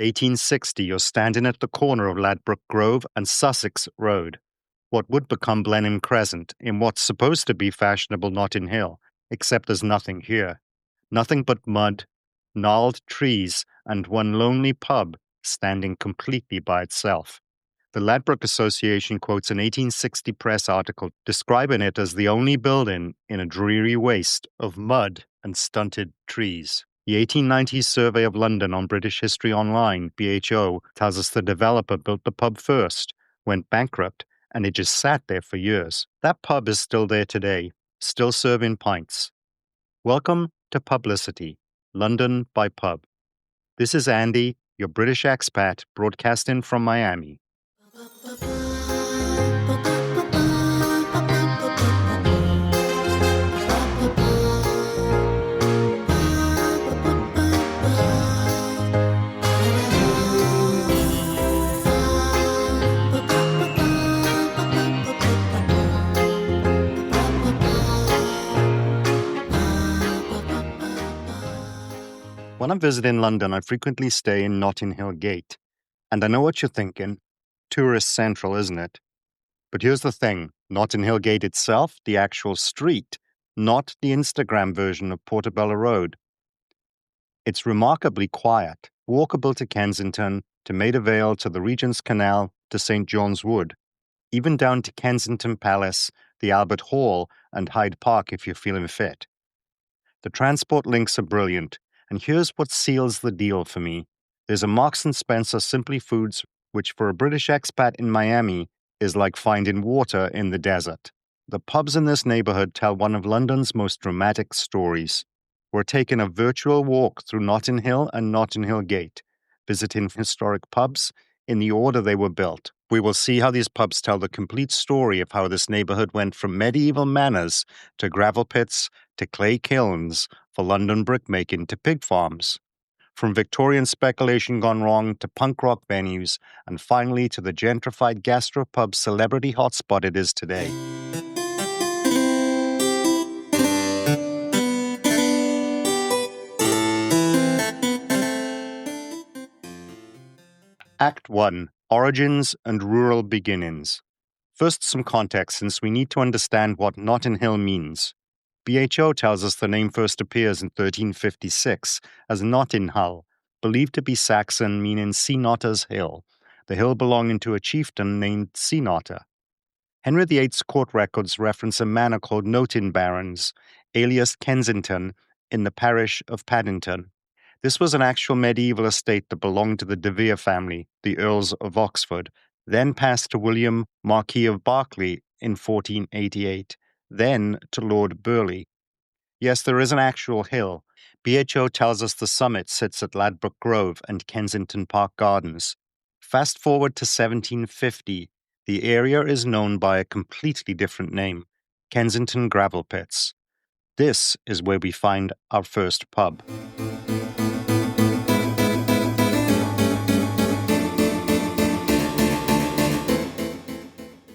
1860, you're standing at the corner of Ladbroke Grove and Sussex Road, what would become Blenheim Crescent, in what's supposed to be fashionable Notting Hill, except there's nothing here. Nothing but mud, gnarled trees, and one lonely pub standing completely by itself. The Ladbroke Association quotes an 1860 press article describing it as the only building in a dreary waste of mud and stunted trees. The 1890s Survey of London on British History Online, BHO, tells us the developer built the pub first, went bankrupt, and it just sat there for years. That pub is still there today, still serving pints. Welcome to Publicity, London by Pub. This is Andy, your British expat, broadcasting from Miami. When I'm visiting London, I frequently stay in Notting Hill Gate. And I know what you're thinking. Tourist central, isn't it? But here's the thing. Notting Hill Gate itself, the actual street, not the Instagram version of Portobello Road. It's remarkably quiet, walkable to Kensington, to Maida Vale, to the Regent's Canal, to St. John's Wood, even down to Kensington Palace, the Albert Hall, and Hyde Park if you're feeling fit. The transport links are brilliant. And here's what seals the deal for me. There's a Marks & Spencer Simply Foods, which for a British expat in Miami is like finding water in the desert. The pubs in this neighborhood tell one of London's most dramatic stories. We're taking a virtual walk through Notting Hill and Notting Hill Gate, visiting historic pubs in the order they were built. We will see how these pubs tell the complete story of how this neighborhood went from medieval manors to gravel pits to clay kilns for London brickmaking to pig farms, from Victorian speculation gone wrong to punk rock venues, and finally to the gentrified gastropub celebrity hotspot it is today. Act 1. Origins and Rural Beginnings. First, some context, since we need to understand what Notting Hill means. BHO tells us the name first appears in 1356 as Nottinghall, believed to be Saxon, meaning Sea Otter's Hill, the hill belonging to a chieftain named Sea Otter. Henry VIII's court records reference a manor called Notin Barons, alias Kensington, in the parish of Paddington. This was an actual medieval estate that belonged to the De Vere family, the Earls of Oxford, then passed to William, Marquis of Berkeley in 1488, then to Lord Burleigh. Yes, there is an actual hill. BHO tells us the summit sits at Ladbroke Grove and Kensington Park Gardens. Fast forward to 1750, the area is known by a completely different name, Kensington Gravel Pits. This is where we find our first pub.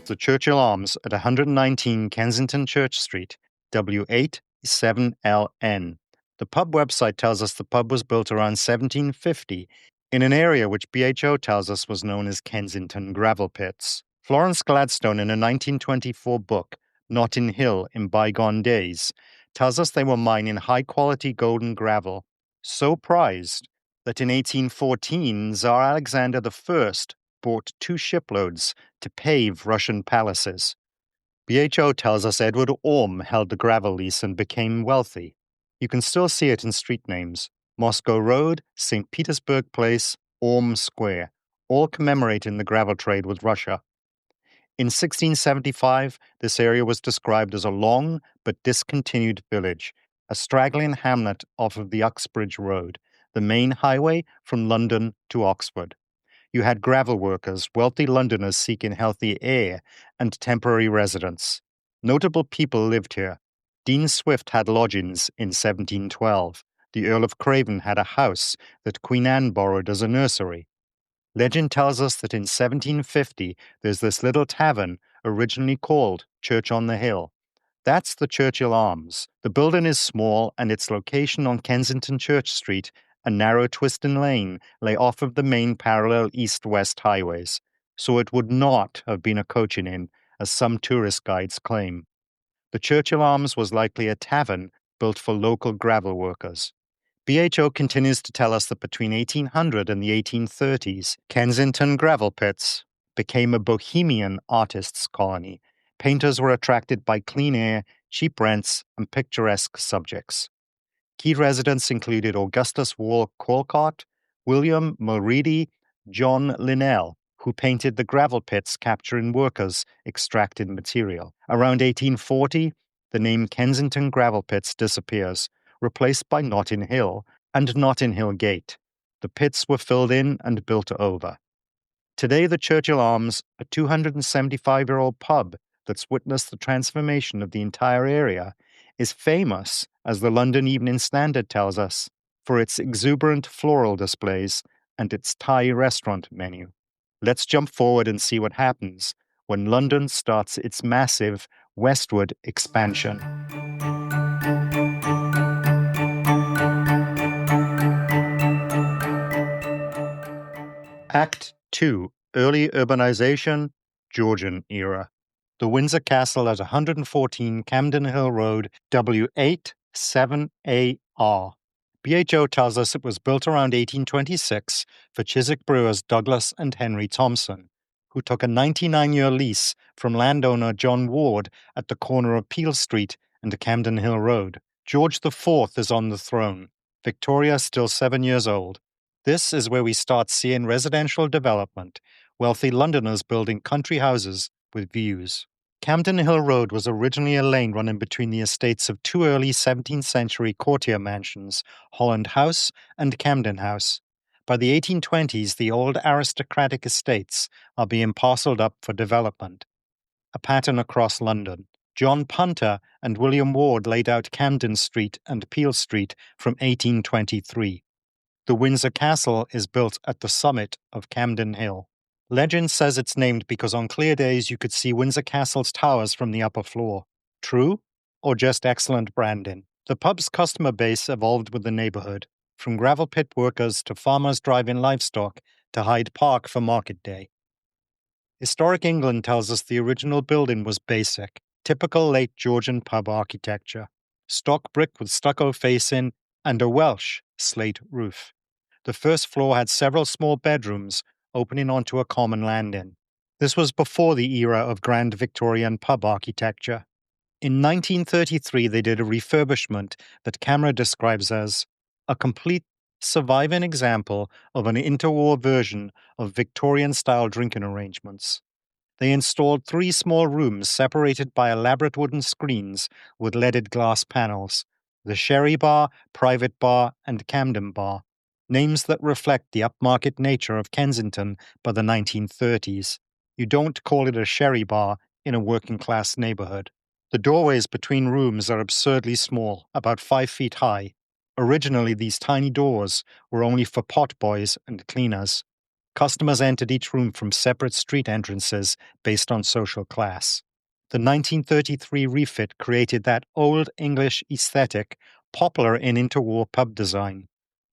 The Churchill Arms at 119 Kensington Church Street, W8 7LN. The pub website tells us the pub was built around 1750 in an area which BHO tells us was known as Kensington Gravel Pits. Florence Gladstone, in a 1924 book, Notting Hill in Bygone Days, tells us they were mining high-quality golden gravel, so prized that in 1814 Tsar Alexander I bought 2 shiploads to pave Russian palaces. BHO tells us Edward Orme held the gravel lease and became wealthy. You can still see it in street names: Moscow Road, St. Petersburg Place, Orme Square, all commemorating the gravel trade with Russia. In 1675, this area was described as a long but discontinued village, a straggling hamlet off of the Uxbridge Road, the main highway from London to Oxford. You had gravel workers, wealthy Londoners seeking healthy air, and temporary residents. Notable people lived here. Dean Swift had lodgings in 1712. The Earl of Craven had a house that Queen Anne borrowed as a nursery. Legend tells us that in 1750, there's this little tavern originally called Church on the Hill. That's the Churchill Arms. The building is small, and its location on Kensington Church Street A narrow twisting lane lay off of the main parallel east-west highways, so it would not have been a coaching inn, as some tourist guides claim. The Churchill Arms was likely a tavern built for local gravel workers. BHO continues to tell us that between 1800 and the 1830s, Kensington gravel pits became a bohemian artists' colony. Painters were attracted by clean air, cheap rents, and picturesque subjects. Key residents included Augustus Wall Colcott, William Mulready, John Linnell, who painted the gravel pits capturing workers extracted material. Around 1840, the name Kensington Gravel Pits disappears, replaced by Notting Hill and Notting Hill Gate. The pits were filled in and built over. Today, the Churchill Arms, a 275-year-old pub that's witnessed the transformation of the entire area, is famous, as the London Evening Standard tells us, for its exuberant floral displays and its Thai restaurant menu. Let's jump forward and see what happens when London starts its massive westward expansion. Act 2. Early Urbanization, Georgian Era. The Windsor Castle at 114 Camden Hill Road, W8 7AR. BHO tells us it was built around 1826 for Chiswick brewers Douglas and Henry Thompson, who took a 99-year lease from landowner John Ward at the corner of Peel Street and Camden Hill Road. George IV is on the throne. Victoria still 7 years old. This is where we start seeing residential development, wealthy Londoners building country houses with views. Camden Hill Road was originally a lane running between the estates of two early 17th century courtier mansions, Holland House and Camden House. By the 1820s, the old aristocratic estates are being parcelled up for development, a pattern across London. John Punter and William Ward laid out Camden Street and Peel Street from 1823. The Windsor Castle is built at the summit of Camden Hill. Legend says it's named because on clear days you could see Windsor Castle's towers from the upper floor. True? Or just excellent branding? The pub's customer base evolved with the neighborhood, from gravel pit workers to farmers driving livestock to Hyde Park for market day. Historic England tells us the original building was basic, typical late Georgian pub architecture, stock brick with stucco facing and a Welsh slate roof. The first floor had several small bedrooms opening onto a common landing. This was before the era of grand Victorian pub architecture. In 1933, they did a refurbishment that camera describes as a complete surviving example of an interwar version of Victorian-style drinking arrangements. They installed 3 small rooms separated by elaborate wooden screens with leaded glass panels: the Sherry Bar, Private Bar, and Camden Bar, names that reflect the upmarket nature of Kensington by the 1930s. You don't call it a sherry bar in a working-class neighborhood. The doorways between rooms are absurdly small, about 5 feet high. Originally, these tiny doors were only for potboys and cleaners. Customers entered each room from separate street entrances based on social class. The 1933 refit created that old English aesthetic popular in interwar pub design: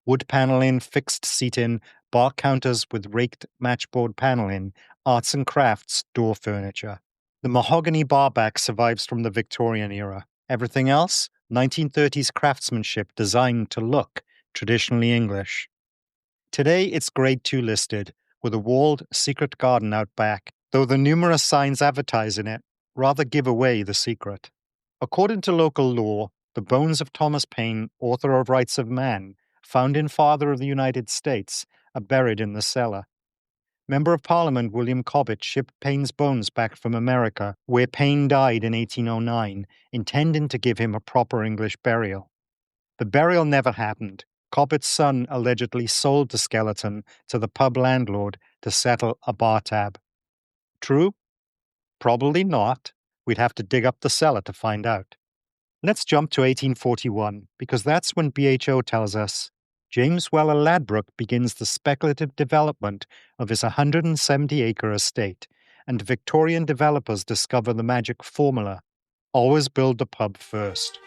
wood paneling, fixed seating, bar counters with raked matchboard paneling, arts and crafts door furniture. The mahogany bar back survives from the Victorian era. Everything else, 1930s craftsmanship designed to look traditionally English. Today, it's Grade 2 listed, with a walled secret garden out back, though the numerous signs advertising it rather give away the secret. According to local law, the bones of Thomas Paine, author of Rights of Man, founding father of the United States, are buried in the cellar. Member of Parliament William Cobbett shipped Paine's bones back from America, where Paine died in 1809, intending to give him a proper English burial. The burial never happened. Cobbett's son allegedly sold the skeleton to the pub landlord to settle a bar tab. True? Probably not. We'd have to dig up the cellar to find out. Let's jump to 1841, because that's when BHO tells us James Weller Ladbroke begins the speculative development of his 170-acre estate, and Victorian developers discover the magic formula: always build the pub first.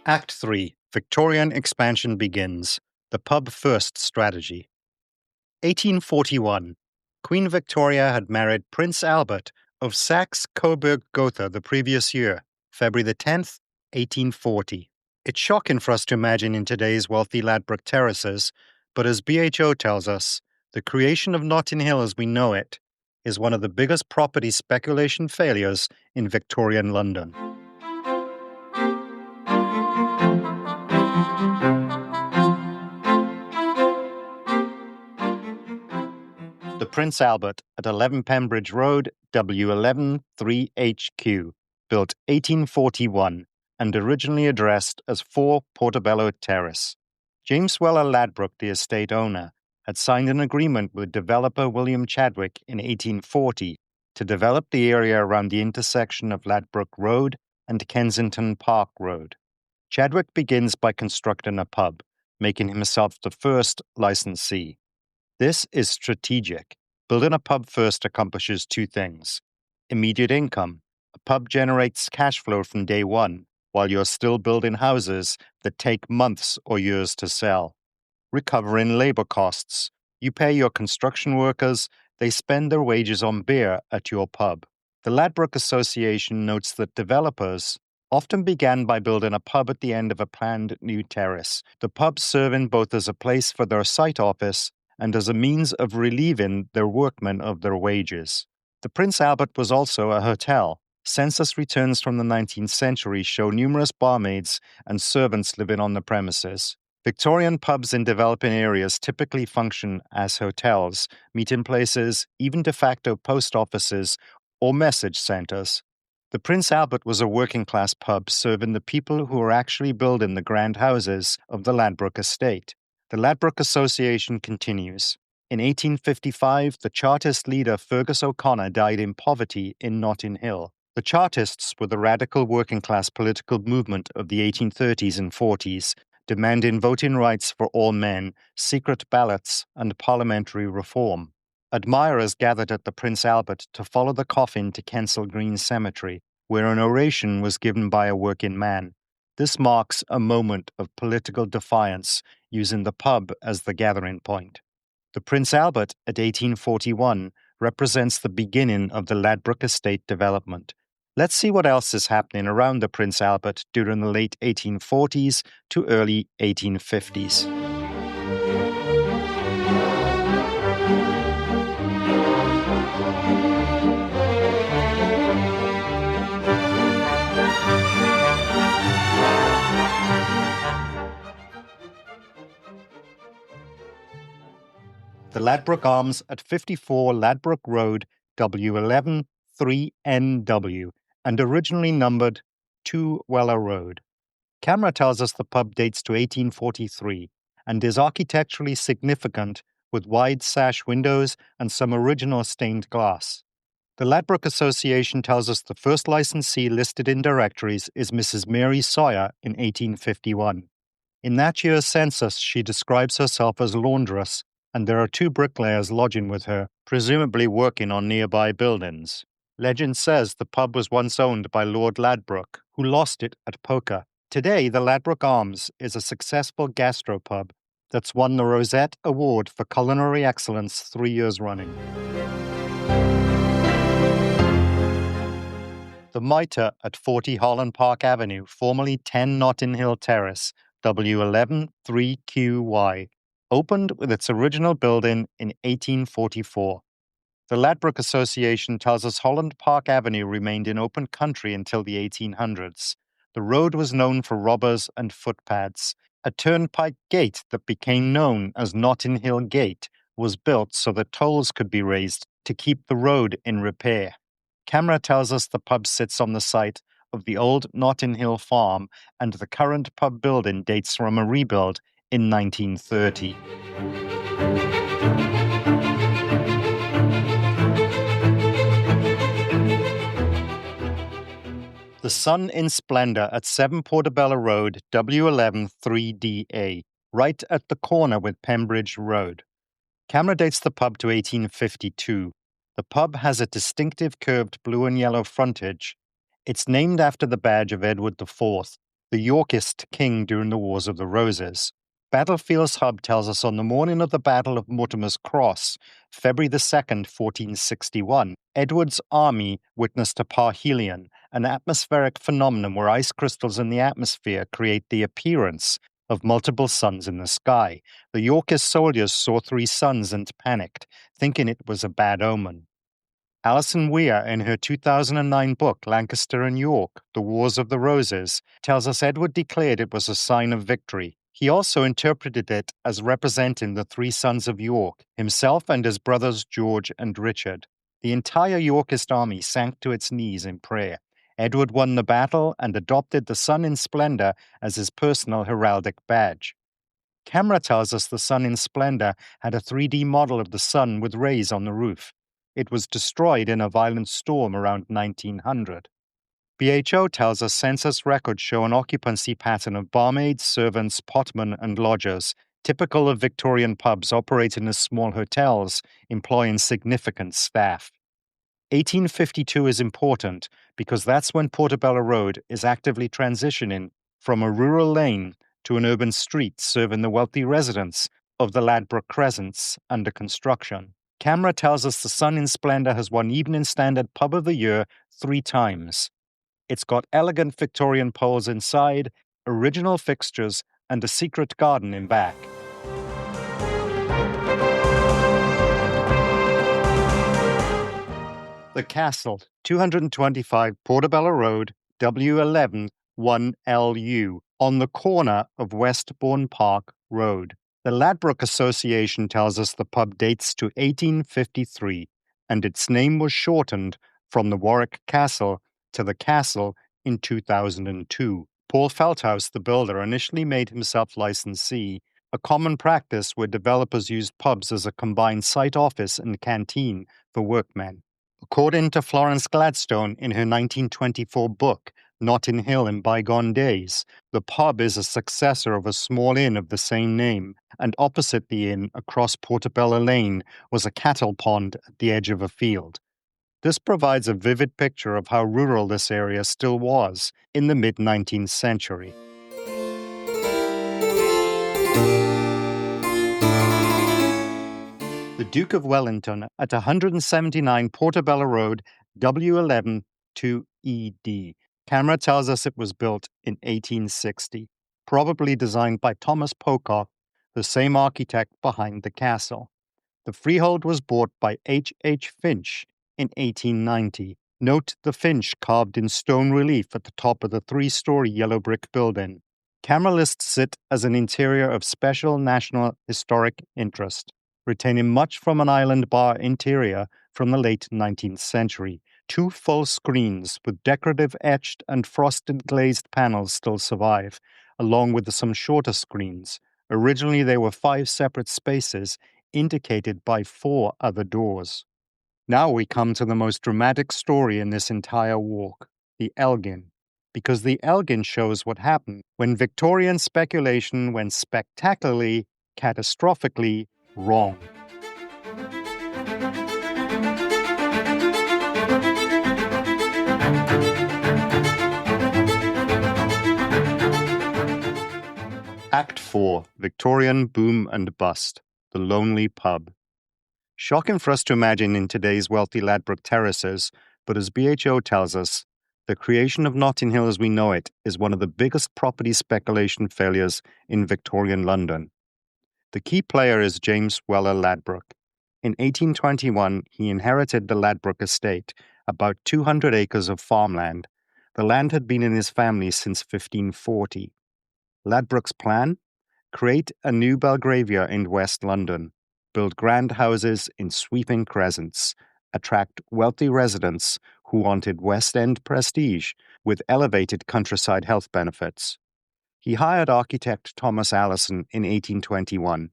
Act 3. Victorian expansion begins. The pub first strategy. 1841. Queen Victoria had married Prince Albert of Saxe-Coburg-Gotha the previous year, February the 10th, 1840. It's shocking for us to imagine in today's wealthy Ladbroke terraces, but as BHO tells us, the creation of Notting Hill as we know it is one of the biggest property speculation failures in Victorian London. The Prince Albert at 11 Pembridge Road, W11 3HQ, built 1841 and originally addressed as 4 Portobello Terrace. James Weller Ladbroke, the estate owner, had signed an agreement with developer William Chadwick in 1840 to develop the area around the intersection of Ladbroke Road and Kensington Park Road. Chadwick begins by constructing a pub, making himself the first licensee. This is strategic. Building a pub first accomplishes 2 things. Immediate income. A pub generates cash flow from day one, while you're still building houses that take months or years to sell. Recovering labor costs. You pay your construction workers, they spend their wages on beer at your pub. The Ladbroke Association notes that developers often began by building a pub at the end of a planned new terrace, the pub serving both as a place for their site office and as a means of relieving their workmen of their wages. The Prince Albert was also a hotel. Census returns from the 19th century show numerous barmaids and servants living on the premises. Victorian pubs in developing areas typically function as hotels, meeting places, even de facto post offices, or message centers. The Prince Albert was a working-class pub serving the people who were actually building the grand houses of the Ladbroke estate. The Ladbroke Association continues. In 1855, the Chartist leader Fergus O'Connor died in poverty in Notting Hill. The Chartists were the radical working-class political movement of the 1830s and 40s, demanding voting rights for all men, secret ballots, and parliamentary reform. Admirers gathered at the Prince Albert to follow the coffin to Kensal Green Cemetery, where an oration was given by a working man. This marks a moment of political defiance, using the pub as the gathering point. The Prince Albert at 1841 represents the beginning of the Ladbroke estate development. Let's see what else is happening around the Prince Albert during the late 1840s to early 1850s. The Ladbroke Arms at 54 Ladbroke Road, W11 3NW, and originally numbered 2 Weller Road. Camera tells us the pub dates to 1843 and is architecturally significant with wide sash windows and some original stained glass. The Ladbroke Association tells us the first licensee listed in directories is Mrs. Mary Sawyer in 1851. In that year's census, she describes herself as laundress, and there are 2 bricklayers lodging with her, presumably working on nearby buildings. Legend says the pub was once owned by Lord Ladbroke, who lost it at poker. Today, the Ladbroke Arms is a successful gastropub that's won the Rosette Award for Culinary Excellence 3 years running. The Mitre at 40 Holland Park Avenue, formerly 10 Notting Hill Terrace, W11 3QY, opened with its original building in 1844. The Ladbroke Association tells us Holland Park Avenue remained in open country until the 1800s. The road was known for robbers and footpads. A turnpike gate that became known as Notting Hill Gate was built so that tolls could be raised to keep the road in repair. Camera tells us the pub sits on the site of the old Notting Hill farm, and the current pub building dates from a rebuild in 1930. The Sun in Splendor at 7 Portobello Road, W11 3DA, right at the corner with Pembridge Road. Camera dates the pub to 1852. The pub has a distinctive curved blue and yellow frontage. It's named after the badge of Edward IV, the Yorkist king during the Wars of the Roses. Battlefield's Hub tells us on the morning of the Battle of Mortimer's Cross, February the 2nd, 1461, Edward's army witnessed a parhelion, an atmospheric phenomenon where ice crystals in the atmosphere create the appearance of multiple suns in the sky. The Yorkist soldiers saw 3 suns and panicked, thinking it was a bad omen. Alison Weir, in her 2009 book, Lancaster and York, The Wars of the Roses, tells us Edward declared it was a sign of victory. He also interpreted it as representing the 3 sons of York, himself and his brothers George and Richard. The entire Yorkist army sank to its knees in prayer. Edward won the battle and adopted the sun in splendor as his personal heraldic badge. Camera tells us the sun in splendor had a 3D model of the sun with rays on the roof. It was destroyed in a violent storm around 1900. BHO tells us census records show an occupancy pattern of barmaids, servants, potmen, and lodgers, typical of Victorian pubs operating as small hotels, employing significant staff. 1852 is important because that's when Portobello Road is actively transitioning from a rural lane to an urban street serving the wealthy residents of the Ladbroke Crescents under construction. Camera tells us the Sun in Splendor has won Evening Standard Pub of the Year 3 times. It's got elegant Victorian poles inside, original fixtures, and a secret garden in back. The Castle, 225 Portobello Road, W11 1LU, on the corner of Westbourne Park Road. The Ladbroke Association tells us the pub dates to 1853, and its name was shortened from the Warwick Castle to the Castle in 2002. Paul Feldhaus, the builder, initially made himself licensee, a common practice where developers used pubs as a combined site office and canteen for workmen. According to Florence Gladstone in her 1924 book, Notting Hill in Bygone Days, the pub is a successor of a small inn of the same name, and opposite the inn, across Portobello Lane, was a cattle pond at the edge of a field. This provides a vivid picture of how rural this area still was in the mid-19th century. The Duke of Wellington at 179 Portobello Road, W11 2ED. Camera tells us it was built in 1860, probably designed by Thomas Pocock, the same architect behind the castle. The freehold was bought by H. Finch in 1890. Note the finch carved in stone relief at the top of the 3-story yellow brick building. Camera lists it as an interior of special national historic interest, retaining much from an island bar interior from the late 19th century. 2 full screens with decorative etched and frosted glazed panels still survive, along with some shorter screens. Originally, there were 5 separate spaces, indicated by 4 other doors. Now we come to the most dramatic story in this entire walk, the Elgin, because the Elgin shows what happened when Victorian speculation went spectacularly, catastrophically wrong. Act 4, Victorian Boom and Bust, The Lonely Pub. Shocking for us to imagine in today's wealthy Ladbroke terraces, but as BHO tells us, the creation of Notting Hill as we know it is one of the biggest property speculation failures in Victorian London. The key player is James Weller Ladbroke. In 1821, he inherited the Ladbroke estate, about 200 acres of farmland. The land had been in his family since 1540. Ladbroke's plan? Create a new Belgravia in West London, build grand houses in sweeping crescents, attract wealthy residents who wanted West End prestige with elevated countryside health benefits. He hired architect Thomas Allison in 1821.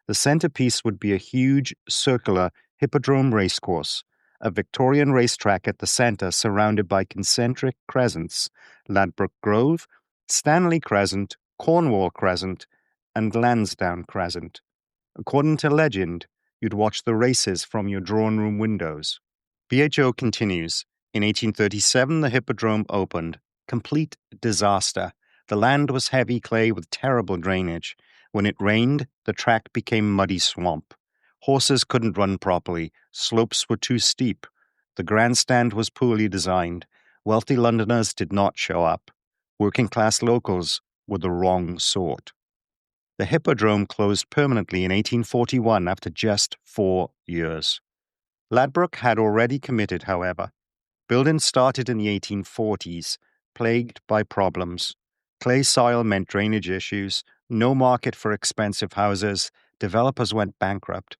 The centerpiece would be a huge, circular hippodrome racecourse, a Victorian racetrack at the center surrounded by concentric crescents, Ladbroke Grove, Stanley Crescent, Cornwall Crescent, and Lansdowne Crescent. According to legend, you'd watch the races from your drawing room windows. BHO continues. In 1837, the hippodrome opened. Complete disaster. The land was heavy clay with terrible drainage. When it rained, the track became muddy swamp. Horses couldn't run properly. Slopes were too steep. The grandstand was poorly designed. Wealthy Londoners did not show up. Working-class locals were the wrong sort. The Hippodrome closed permanently in 1841 after just 4 years. Ladbroke had already committed, however. Building started in the 1840s, plagued by problems. Clay soil meant drainage issues, no market for expensive houses, developers went bankrupt.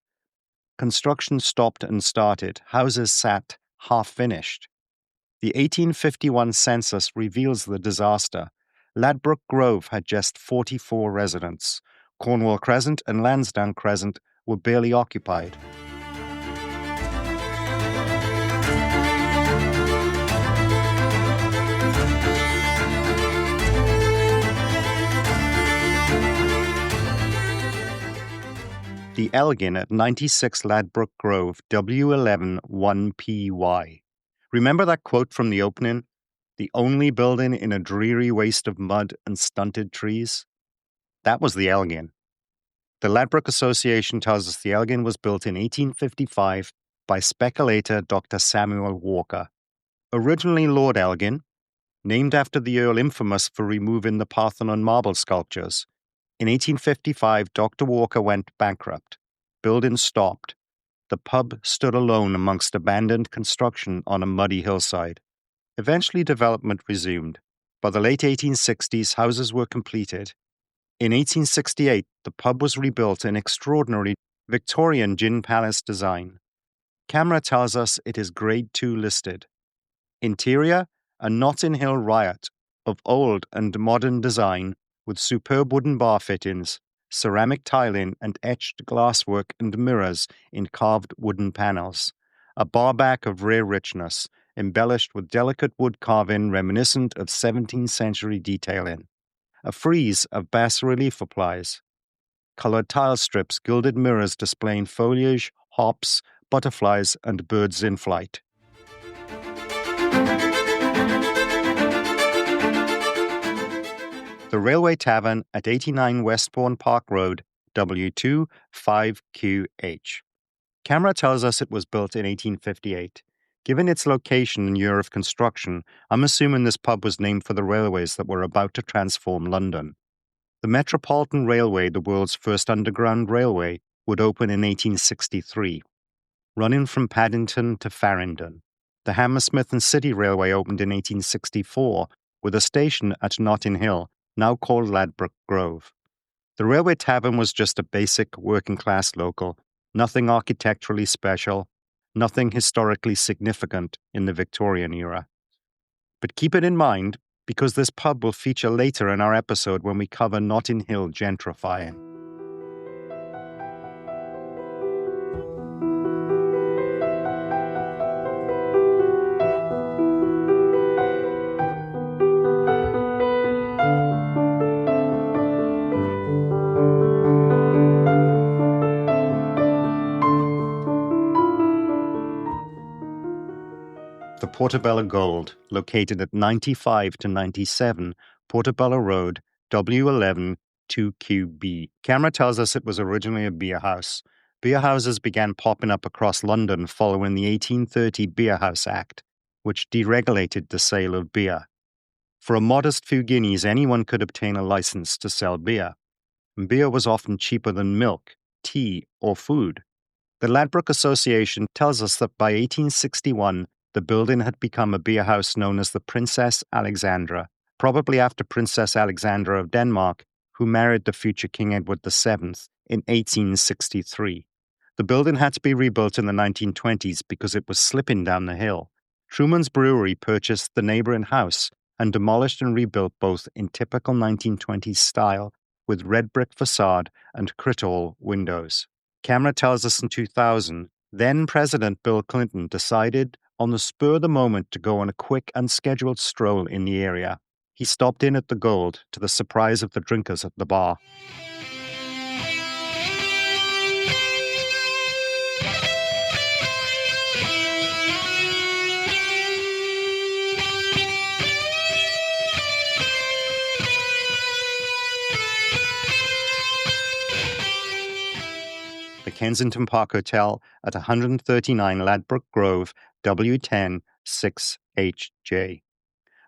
Construction stopped and started, houses sat half-finished. The 1851 census reveals the disaster. Ladbroke Grove had just 44 residents. Cornwall Crescent and Lansdowne Crescent were barely occupied. The Elgin at 96 Ladbroke Grove, W11 1PY. Remember that quote from the opening? The only building in a dreary waste of mud and stunted trees? That was the Elgin. The Ladbroke Association tells us the Elgin was built in 1855 by speculator Dr. Samuel Walker. Originally Lord Elgin, named after the Earl infamous for removing the Parthenon marble sculptures. In 1855, Dr. Walker went bankrupt. Building stopped. The pub stood alone amongst abandoned construction on a muddy hillside. Eventually, development resumed. By the late 1860s, houses were completed. In 1868, the pub was rebuilt in extraordinary Victorian gin palace design. Camera tells us it is Grade 2 listed. Interior, a Notting Hill riot of old and modern design with superb wooden bar fittings, ceramic tiling and etched glasswork and mirrors in carved wooden panels. A bar back of rare richness, embellished with delicate wood carving reminiscent of 17th century detailing. A frieze of bas-relief applies. Colored tile strips, gilded mirrors displaying foliage, hops, butterflies, and birds in flight. The Railway Tavern at 89 Westbourne Park Road, W2 5QH. Camera tells us it was built in 1858. Given its location and year of construction, I'm assuming this pub was named for the railways that were about to transform London. The Metropolitan Railway, the world's first underground railway, would open in 1863, running from Paddington to Farringdon. The Hammersmith and City Railway opened in 1864, with a station at Notting Hill, now called Ladbroke Grove. The Railway Tavern was just a basic working-class local, nothing architecturally special, nothing historically significant in the Victorian era. But keep it in mind, because this pub will feature later in our episode when we cover Notting Hill gentrifying. The Portobello Gold, located at 95 to 97 Portobello Road, W11 2QB. Camera tells us it was originally a beer house. Beer houses began popping up across London following the 1830 Beer House Act, which deregulated the sale of beer. For a modest few guineas, anyone could obtain a license to sell beer. And beer was often cheaper than milk, tea, or food. The Ladbroke Association tells us that by 1861, the building had become a beer house known as the Princess Alexandra, probably after Princess Alexandra of Denmark, who married the future King Edward VII in 1863. The building had to be rebuilt in the 1920s because it was slipping down the hill. Truman's Brewery purchased the neighboring house and demolished and rebuilt both in typical 1920s style with red brick facade and critole windows. Camera tells us in 2000, then President Bill Clinton decided on the spur of the moment to go on a quick, unscheduled stroll in the area. He stopped in at the Gold to the surprise of the drinkers at the bar. Kensington Park Hotel at 139 Ladbroke Grove, W10 6HJ.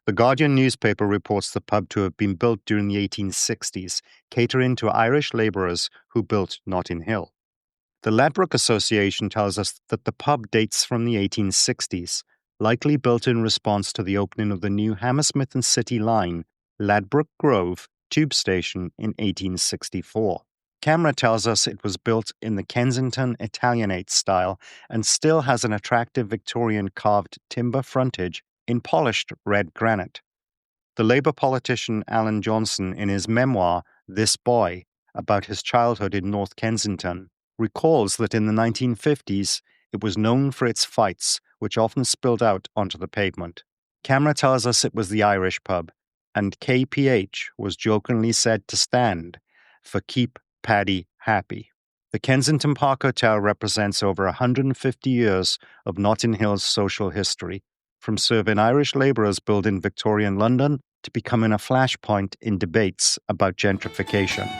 The Guardian newspaper reports the pub to have been built during the 1860s, catering to Irish labourers who built Notting Hill. The Ladbroke Association tells us that the pub dates from the 1860s, likely built in response to the opening of the new Hammersmith and City line, Ladbroke Grove tube station in 1864. Camera tells us it was built in the Kensington Italianate style and still has an attractive Victorian carved timber frontage in polished red granite. The Labour politician Alan Johnson, in his memoir, This Boy, about his childhood in North Kensington, recalls that in the 1950s, it was known for its fights, which often spilled out onto the pavement. Camera tells us it was the Irish pub, and KPH was jokingly said to stand for Keep Paddy Happy. The Kensington Park Hotel represents over 150 years of Notting Hill's social history, from serving Irish labourers building Victorian London to becoming a flashpoint in debates about gentrification.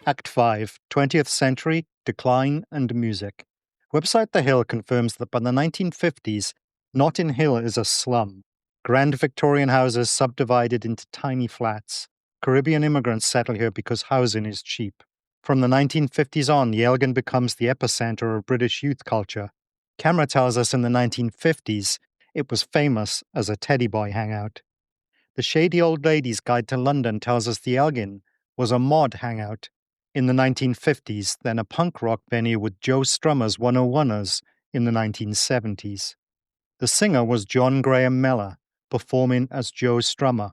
Act 5, 20th Century, Decline and Music. Website The Hill confirms that by the 1950s, Notting Hill is a slum. Grand Victorian houses subdivided into tiny flats. Caribbean immigrants settle here because housing is cheap. From the 1950s on, the Elgin becomes the epicenter of British youth culture. Camera tells us in the 1950s, it was famous as a teddy boy hangout. The Shady Old Ladies Guide to London tells us the Elgin was a mod hangout in the 1950s, then a punk rock venue with Joe Strummer's 101ers in the 1970s. The singer was John Graham Mellor, performing as Joe Strummer.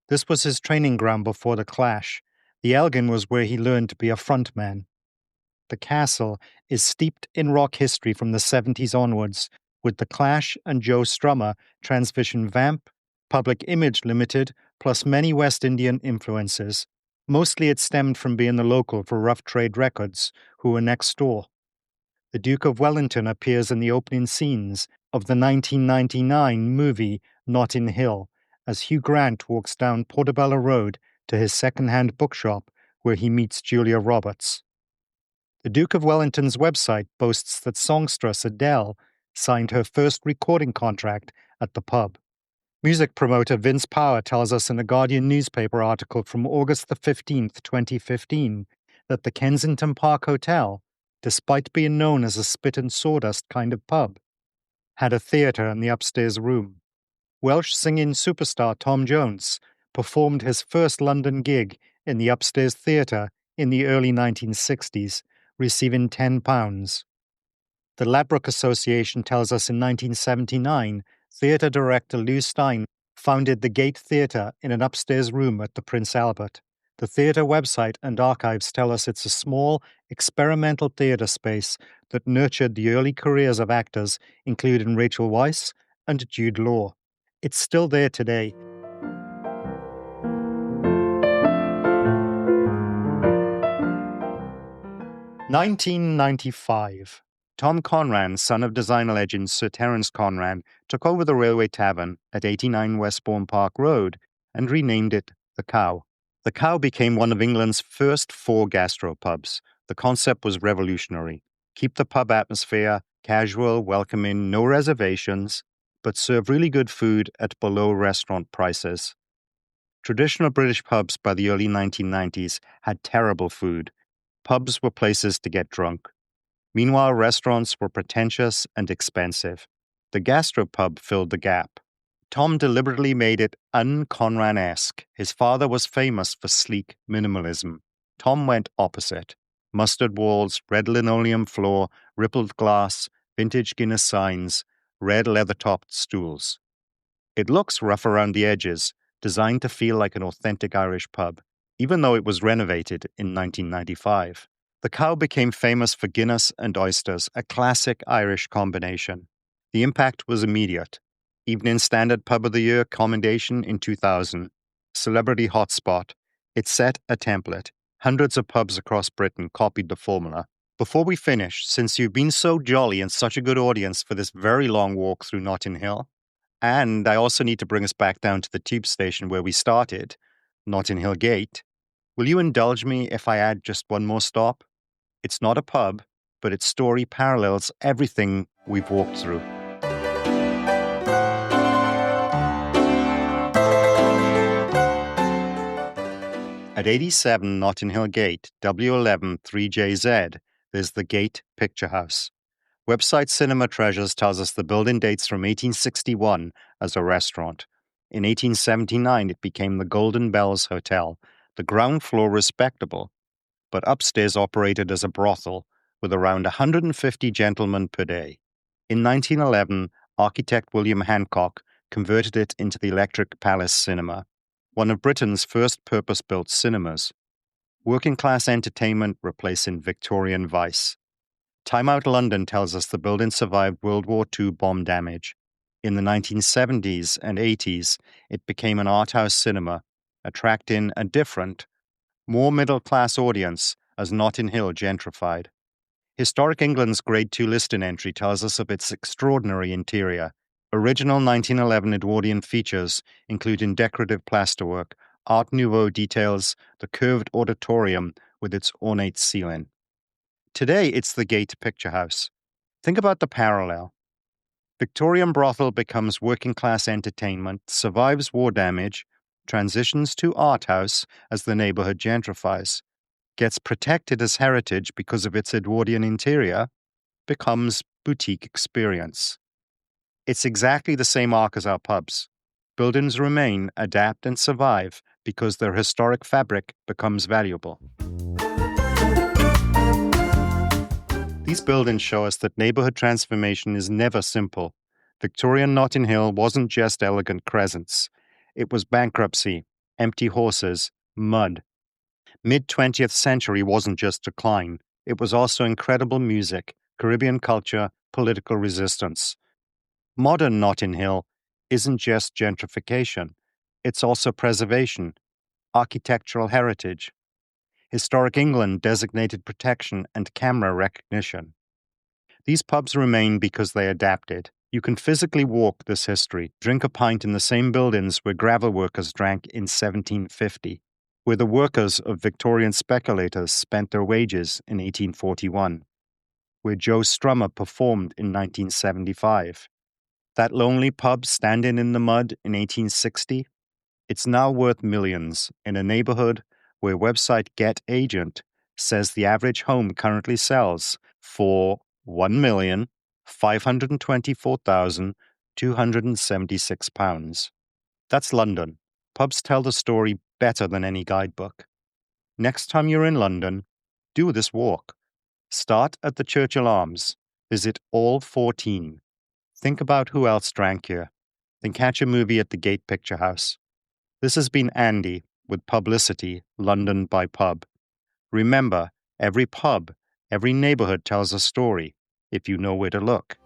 This was his training ground before The Clash. The Elgin was where he learned to be a frontman. The castle is steeped in rock history from the 70s onwards, with The Clash and Joe Strummer, Transvision Vamp, Public Image Limited, plus many West Indian influences. Mostly it stemmed from being the local for Rough Trade Records, who were next door. The Duke of Wellington appears in the opening scenes of the 1999 movie Notting Hill, as Hugh Grant walks down Portobello Road to his second-hand bookshop where he meets Julia Roberts. The Duke of Wellington's website boasts that songstress Adele signed her first recording contract at the pub. Music promoter Vince Power tells us in a Guardian newspaper article from August the 15th, 2015, that the Kensington Park Hotel, despite being known as a spit and sawdust kind of pub, had a theatre in the upstairs room. Welsh singing superstar Tom Jones performed his first London gig in the upstairs theatre in the early 1960s, receiving £10. The Ladbroke Association tells us in 1979, theatre director Lou Stein founded the Gate Theatre in an upstairs room at the Prince Albert. The theatre website and archives tell us it's a small, experimental theatre space that nurtured the early careers of actors, including Rachel Weisz and Jude Law. It's still there today. (1995). Tom Conran, son of designer legend Sir Terence Conran, took over the Railway Tavern at 89 Westbourne Park Road and renamed it The Cow. The Cow became one of England's first 4 gastropubs. The concept was revolutionary. Keep the pub atmosphere casual, welcoming, no reservations, but serve really good food at below restaurant prices. Traditional British pubs by the early 1990s had terrible food. Pubs were places to get drunk. Meanwhile, restaurants were pretentious and expensive. The gastropub filled the gap. Tom deliberately made it un-Conran-esque. His father was famous for sleek minimalism. Tom went opposite. Mustard walls, red linoleum floor, rippled glass, vintage Guinness signs, red leather-topped stools. It looks rough around the edges, designed to feel like an authentic Irish pub, even though it was renovated in 1995. The Cow became famous for Guinness and oysters, a classic Irish combination. The impact was immediate. Evening Standard Pub of the Year commendation in 2000. Celebrity hotspot. It set a template. Hundreds of pubs across Britain copied the formula. Before we finish, since you've been so jolly and such a good audience for this very long walk through Notting Hill, and I also need to bring us back down to the tube station where we started, Notting Hill Gate, will you indulge me if I add just one more stop? It's not a pub, but its story parallels everything we've walked through. At 87 Notting Hill Gate, W11 3JZ, there's the Gate Picture House. Website Cinema Treasures tells us the building dates from 1861 as a restaurant. In 1879, it became the Golden Bells Hotel, the ground floor respectable, but upstairs operated as a brothel with around 150 gentlemen per day. In 1911, architect William Hancock converted it into the Electric Palace Cinema, one of Britain's first purpose-built cinemas. Working-class entertainment replacing Victorian vice. Time Out London tells us the building survived World War II bomb damage. In the 1970s and 80s, it became an art house cinema, attracting a different, more middle-class audience as Notting Hill gentrified. Historic England's Grade 2 listing entry tells us of its extraordinary interior. Original 1911 Edwardian features, including decorative plasterwork, Art Nouveau details, the curved auditorium with its ornate ceiling. Today, it's the Gate Picture House. Think about the parallel. Victorian brothel becomes working-class entertainment, survives war damage, transitions to art house as the neighborhood gentrifies, gets protected as heritage because of its Edwardian interior, becomes boutique experience. It's exactly the same arc as our pubs. Buildings remain, adapt, and survive because their historic fabric becomes valuable. These buildings show us that neighborhood transformation is never simple. Victorian Notting Hill wasn't just elegant crescents. It was bankruptcy, empty horses, mud. Mid-20th century wasn't just decline. It was also incredible music, Caribbean culture, political resistance. Modern Notting Hill isn't just gentrification. It's also preservation, architectural heritage. Historic England designated protection and camera recognition. These pubs remain because they adapted. You can physically walk this history, drink a pint in the same buildings where gravel workers drank in 1750, where the workers of Victorian speculators spent their wages in 1841, where Joe Strummer performed in 1975. That lonely pub standing in the mud in 1860, it's now worth millions in a neighborhood where website Get Agent says the average home currently sells for £1,524,276. That's London. Pubs tell the story better than any guidebook. Next time you're in London, do this walk. Start at the Churchill Arms. Visit all 14. Think about who else drank here. Then catch a movie at the Gate Picture House. This has been Andy with Publicity, London by Pub. Remember, every pub, every neighborhood tells a story if you know where to look.